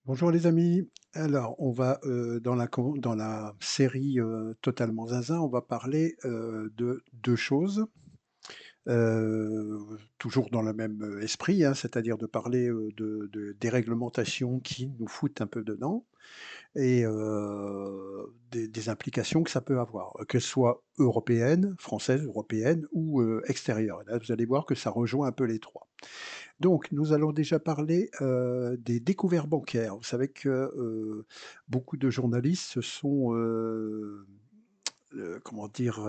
Bonjour les amis. Alors, on va dans la série Totalement Zinzin, on va parler de deux choses, toujours dans le même esprit, hein, c'est-à-dire de parler des réglementations qui nous foutent un peu dedans et des implications que ça peut avoir, qu'elles soient européennes, françaises, européennes ou extérieures. Et là, vous allez voir que ça rejoint un peu les trois. Donc, nous allons déjà parler, des découvertes bancaires. Vous savez que, beaucoup de journalistes se sont, comment dire?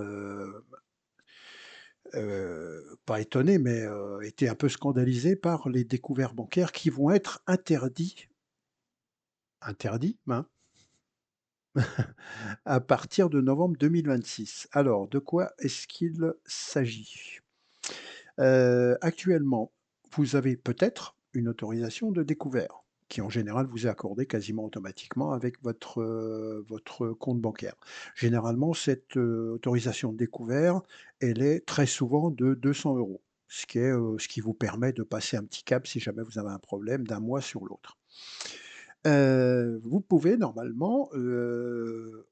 Pas étonnés, mais, étaient un peu scandalisés par les découvertes bancaires qui vont être interdits, hein, à partir de novembre 2026. Alors, de quoi est-ce qu'il s'agit? Actuellement, vous avez peut-être une autorisation de découvert, qui en général vous est accordée quasiment automatiquement avec votre compte bancaire. Généralement, cette, autorisation de découvert, elle est très souvent de 200 €, ce qui vous permet de passer un petit cap si jamais vous avez un problème d'un mois sur l'autre. Vous pouvez normalement,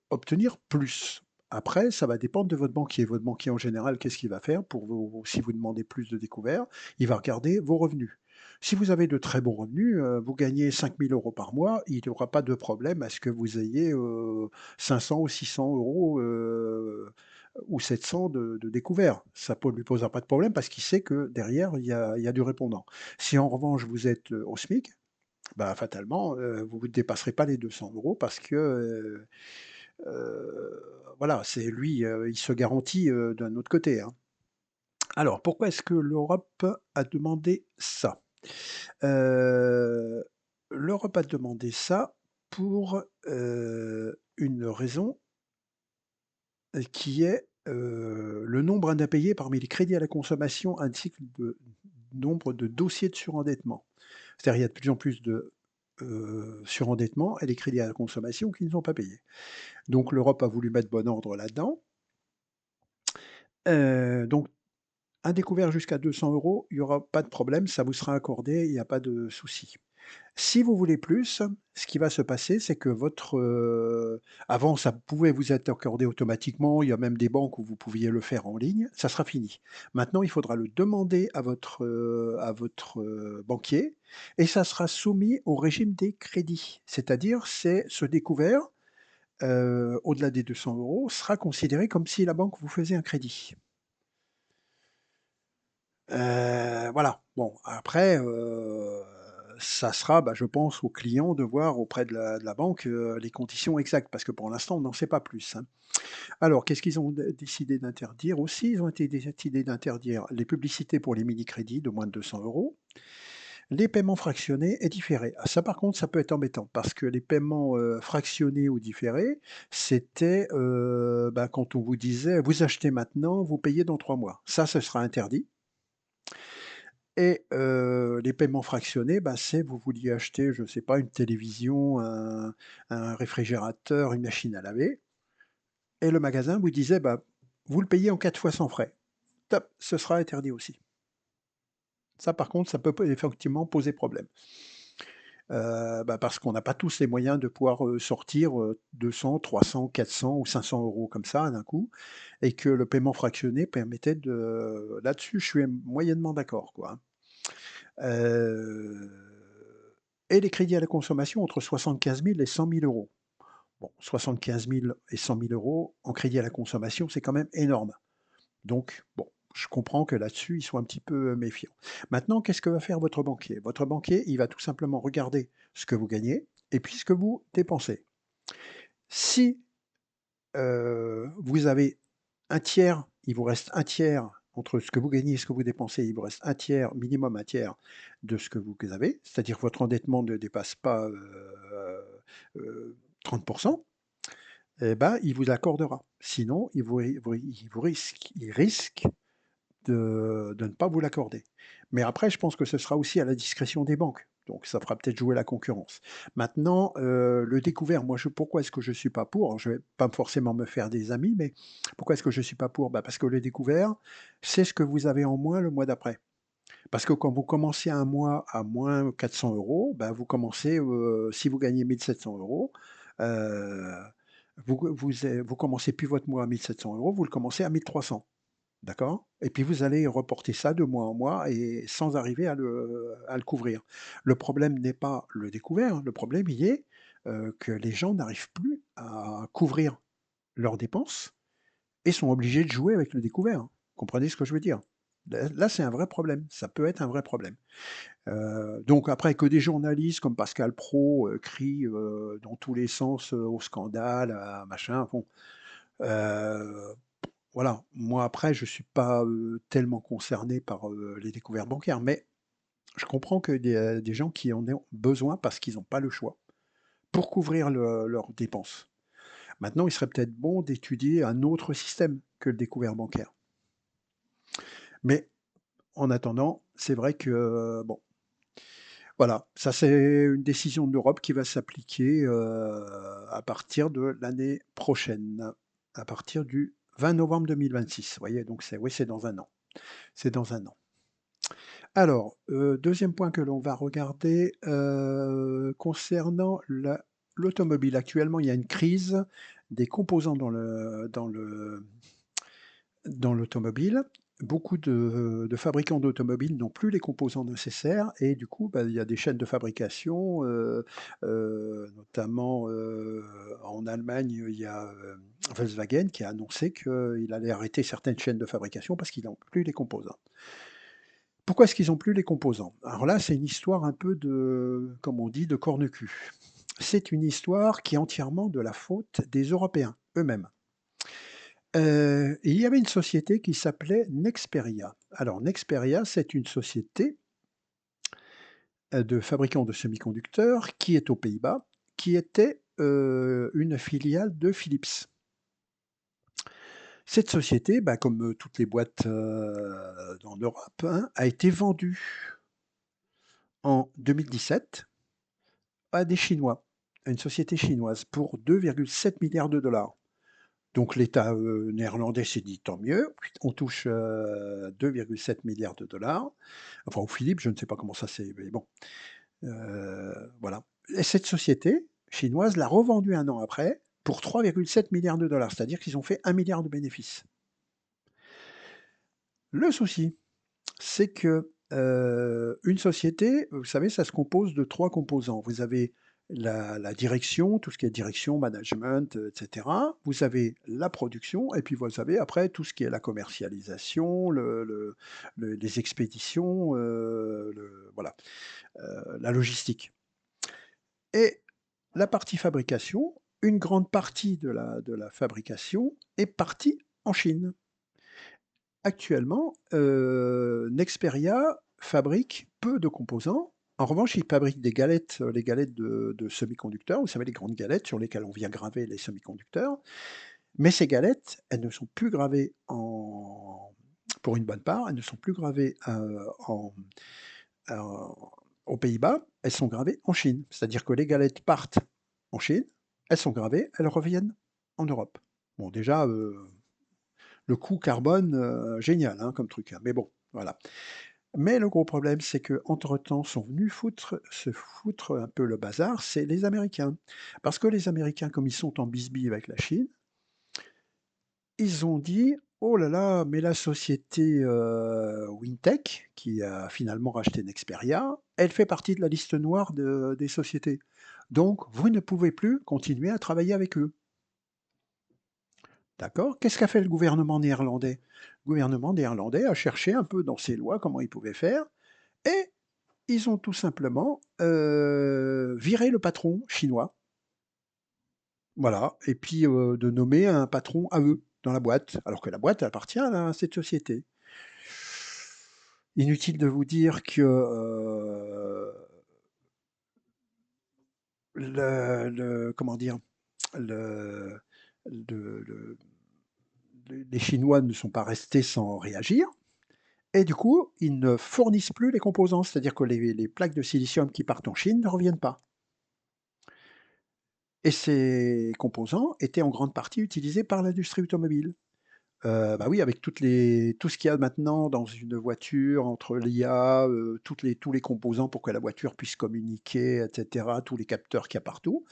obtenir plus. Après, ça va dépendre de votre banquier. Votre banquier, en général, qu'est-ce qu'il va faire pour vous si vous demandez plus de découvert? Il va regarder vos revenus. Si vous avez de très bons revenus, vous gagnez 5 000 € par mois, il n'y aura pas de problème à ce que vous ayez, 500 ou 600 €, ou 700 de découvert. Ça ne lui posera pas de problème parce qu'il sait que derrière, il y a du répondant. Si en revanche vous êtes, au SMIC, bah, fatalement, vous ne dépasserez pas les 200 € parce que, voilà, c'est lui, il se garantit, d'un autre côté, hein. Alors pourquoi est-ce que l'Europe a demandé ça? Heu, L'Europe a demandé ça pour, une raison, qui est, le nombre d'impayés parmi les crédits à la consommation ainsi que le nombre de dossiers de surendettement. C'est-à-dire, il y a de plus en plus de, surendettement et des crédits à la consommation qui ne sont pas payés. Donc l'Europe a voulu mettre bon ordre là-dedans. Donc un découvert jusqu'à 200 €, il y aura pas de problème, ça vous sera accordé, il y a pas de souci. Si vous voulez plus, ce qui va se passer, c'est que votre, avant ça pouvait vous être accordé automatiquement, il y a même des banques où vous pouviez le faire en ligne, ça sera fini. Maintenant, il faudra le demander à votre, banquier et ça sera soumis au régime des crédits. C'est-à-dire, c'est ce découvert, au-delà des 200 € sera considéré comme si la banque vous faisait un crédit. Voilà. Bon, après, ça sera, bah, je pense, au client de voir auprès de la banque, les conditions exactes, parce que pour l'instant, on n'en sait pas plus, hein. Alors, qu'est-ce qu'ils ont décidé d'interdire aussi? Ils ont été décidé d'interdire les publicités pour les mini-crédits de moins de 200 €, les paiements fractionnés et différés. Ah ça, par contre, ça peut être embêtant parce que les paiements, fractionnés ou différés, c'était, bah, quand on vous disait: «Vous achetez maintenant, vous payez dans 3 mois». Ça, ce sera interdit. Et les paiements fractionnés, bah, c'est vous vouliez acheter, je ne sais pas, une télévision, un réfrigérateur, une machine à laver et le magasin vous disait: «Bah, vous le payez en 4 fois sans frais». Top, ce sera interdit aussi. Ça, par contre, ça peut effectivement poser problème. Bah, parce qu'on n'a pas tous les moyens de pouvoir, sortir, 200, 300, 400 ou 500 € comme ça d'un coup et que le paiement fractionné permettait de là-dessus, je suis moyennement d'accord, quoi, hein. Heu et les crédits à la consommation entre 75 000 et 100 000 €. Bon, 75 000 et 100 000 € en crédit à la consommation, c'est quand même énorme. Donc bon, je comprends que là-dessus, ils soient un petit peu, méfiants. Maintenant, qu'est-ce que va faire votre banquier? Votre banquier, il va tout simplement regarder ce que vous gagnez et puis ce que vous dépensez. Si, vous avez un tiers, il vous reste un tiers entre ce que vous gagnez et ce que vous dépensez, il vous reste un tiers, minimum un tiers de ce que vous avez, c'est-à-dire que votre endettement ne dépasse pas, 30, et ben, il vous l'accordera. Sinon, il risque de ne pas vous l'accorder. Mais après, je pense que ce sera aussi à la discrétion des banques. Donc ça fera peut-être jouer la concurrence. Maintenant, le découvert, moi, pourquoi est-ce que je ne suis pas pour? Alors, je ne vais pas forcément me faire des amis, mais pourquoi est-ce que je ne suis pas pour? Bah, parce que le découvert, c'est ce que vous avez en moins le mois d'après. Parce que quand vous commencez un mois à moins 400 €, bah, vous commencez, si vous gagnez 1 700 €, heu, vous commencez plus votre mois à 1 700 €, vous le commencez à 1 300. D'accord? Et puis vous allez reporter ça de mois en mois et sans arriver à le couvrir. Le problème n'est pas le découvert, le problème il est, que les gens n'arrivent plus à couvrir leurs dépenses et sont obligés de jouer avec le découvert. Comprenez ce que je veux dire? Là, c'est un vrai problème, ça peut être un vrai problème. Donc après que des journalistes comme Pascal Praud, crient, dans tous les sens, au scandale, à machin, bon, heu voilà, moi après je suis pas, tellement concerné par, les découvertes bancaires, mais je comprends que des gens qui en ont besoin parce qu'ils ont pas le choix, pour couvrir leurs dépenses. Maintenant, il serait peut-être bon d'étudier un autre système que le découvert bancaire. Mais en attendant, c'est vrai que, bon, voilà, ça c'est une décision de l'Europe qui va s'appliquer, à partir de l'année prochaine, à partir du 20 novembre 2026. Vous voyez? Donc c'est oui, c'est dans un an. C'est dans un an. Alors, 2e point que l'on va regarder, concernant l'automobile. Actuellement, il y a une crise des composants dans l'automobile. Beaucoup de fabricants d'automobiles n'ont plus les composants nécessaires et du coup, bah, il y a des chaînes de fabrication, notamment, en Allemagne, il y a, Volkswagen qui a annoncé qu'il allait arrêter certaines chaînes de fabrication parce qu'ils n'ont plus les composants. Pourquoi est-ce qu'ils ont plus les composants? Alors là, c'est une histoire un peu de, comme on dit, de corne-cul. C'est une histoire qui est entièrement de la faute des Européens eux-mêmes. Il y avait une société qui s'appelait Nexperia. Alors Nexperia, c'est une société, de fabricants de semi-conducteurs qui est aux Pays-Bas, qui était, une filiale de Philips. Cette société, bah, comme, toutes les boîtes, en Europe, hein, a été vendue en 2017 à des Chinois, à une société chinoise pour 2,7 milliards de dollars. Donc l'État, néerlandais s'est dit: «Tant mieux, on touche, 2,7 milliards de dollars». Enfin, ou Philippe, je ne sais pas comment ça s'est mais bon, voilà. Et cette société chinoise l'a revendue un an après pour 3,7 milliards de dollars, c'est-à-dire qu'ils ont fait 1 milliard de bénéfices. Le souci, c'est que, une société, vous savez, ça se compose de 3 composants. Vous avez la direction, tout ce qui est direction, management, et cetera. Vous avez la production et puis vous avez après tout ce qui est la commercialisation, les expéditions, voilà, la logistique et la partie fabrication, une grande partie de la fabrication est partie en Chine. Actuellement, Nexperia fabrique peu de composants. En revanche, il fabrique des galettes, les galettes de semi-conducteurs, vous savez, les grandes galettes sur lesquelles on vient graver les semi-conducteurs. Mais ces galettes, elles ne sont plus gravées pour une bonne part, elles ne sont plus gravées, en aux Pays-Bas, elles sont gravées en Chine. C'est-à-dire que les galettes partent en Chine, elles sont gravées, elles reviennent en Europe. Bon déjà, le coût carbone, génial, hein, comme truc, hein, mais bon, voilà. Mais le gros problème, c'est qu'entre temps sont venus se foutre un peu le bazar, c'est les Américains. Parce que les Américains, comme ils sont en bisbille avec la Chine, ils ont dit: «Oh là là, mais la société, Wintech, qui a finalement racheté Nexperia, elle fait partie de la liste noire des sociétés. Donc vous ne pouvez plus continuer à travailler avec eux». D'accord? Qu'est-ce qu'a fait le gouvernement néerlandais? Le gouvernement néerlandais a cherché un peu dans ses lois comment il pouvait faire et ils ont tout simplement, viré le patron chinois, voilà et puis, de nommer un patron à eux, dans la boîte, alors que la boîte appartient à cette société. Inutile de vous dire que, le comment dire? Le le les Chinois ne sont pas restés sans réagir. Et du coup, ils ne fournissent plus les composants, c'est-à-dire que les plaques de silicium qui partent en Chine ne reviennent pas. Et ces composants étaient en grande partie utilisés par l'industrie automobile. Bah, oui, avec tout ce qu'il y a maintenant dans une voiture, entre l'IA, tous les composants pour que la voiture puisse communiquer et cetera, tous les capteurs qu'il y a partout,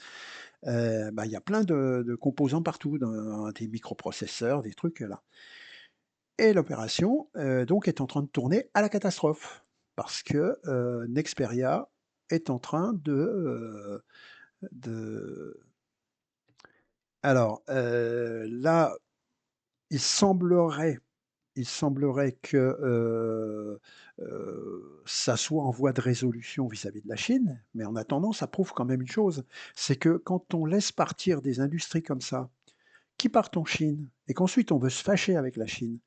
bah, il y a plein de composants partout, dans des microprocesseurs, des trucs, là. Et l'opération, donc est en train de tourner à la catastrophe parce que, Nexperia est en train de alors, là, il semblerait il semblerait que, ça soit en voie de résolution vis-à-vis de la Chine, mais en attendant, ça prouve quand même une chose, c'est que quand on laisse partir des industries comme ça, qui partent en Chine et qu'ensuite on veut se fâcher avec la Chine,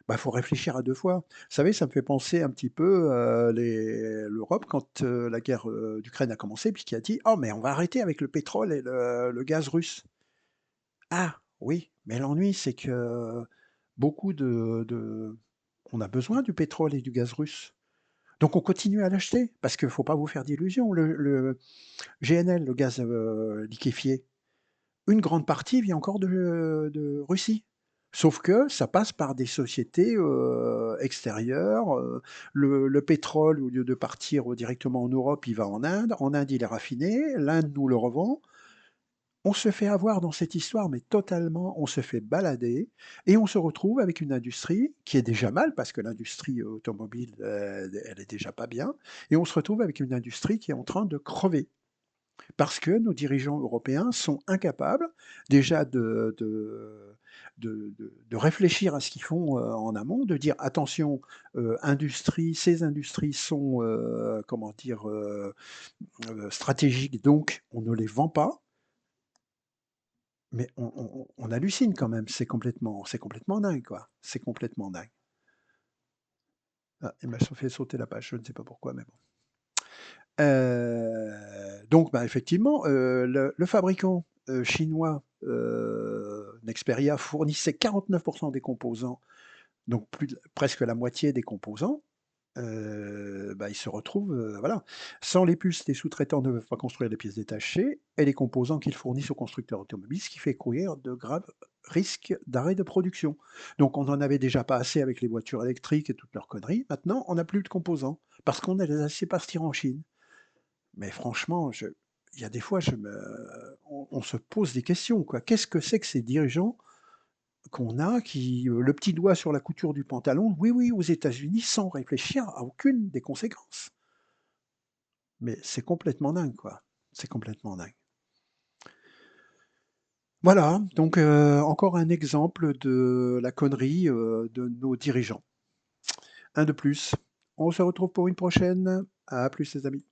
bah, faut réfléchir à 2 fois. Vous savez, ça me fait penser un petit peu, l'Europe quand, la guerre, d'Ukraine a commencé, puis qui a dit: «Oh mais on va arrêter avec le pétrole et le gaz russe». Ah oui, mais l'ennui c'est que beaucoup de on a besoin du pétrole et du gaz russe. Donc on continue à l'acheter parce qu'il faut pas vous faire d'illusions. Le GNL, le gaz, liquéfié, une grande partie vient encore de Russie. Sauf que ça passe par des sociétés, extérieures, le pétrole au lieu de partir, directement en Europe, il va en Inde. En Inde, il est raffiné, l'Inde nous le revend. On se fait avoir dans cette histoire, mais totalement, on se fait balader et on se retrouve avec une industrie qui est déjà mal parce que l'industrie automobile, elle est déjà pas bien et on se retrouve avec une industrie qui est en train de crever. Parce que nos dirigeants européens sont incapables déjà de réfléchir à ce qu'ils font, en amont, de dire: «Attention, ces industries sont, comment dire? Stratégiques, donc on ne les vend pas». Mais on hallucine quand même, c'est complètement dingue, quoi. C'est complètement dingue. Ah, il m'a fait sauter la page, je ne sais pas pourquoi, mais bon. Donc bah, effectivement, le fabricant, chinois, Nexperia fournissait 49 des composants, donc plus de presque la moitié des composants. Bah, ils se retrouvent, voilà, sans les puces, les sous-traitants ne peuvent pas construire les pièces détachées et les composants qu'ils fournissent aux constructeurs automobiles, ce qui fait courir de graves risques d'arrêt de production. Donc on n'en avait déjà pas assez avec les voitures électriques et toutes leurs conneries. Maintenant, on n'a plus de composants parce qu'on a les a laissé partir en Chine. Mais franchement, il y a des fois, on se pose des questions, quoi. Qu'est-ce que c'est que ces dirigeants qu'on a qui, le petit doigt sur la couture du pantalon, oui, oui, aux États-Unis, sans réfléchir à aucune des conséquences. Mais c'est complètement dingue, quoi. C'est complètement dingue. Voilà, donc encore un exemple de la connerie, de nos dirigeants. Un de plus. On se retrouve pour une prochaine. À plus les amis.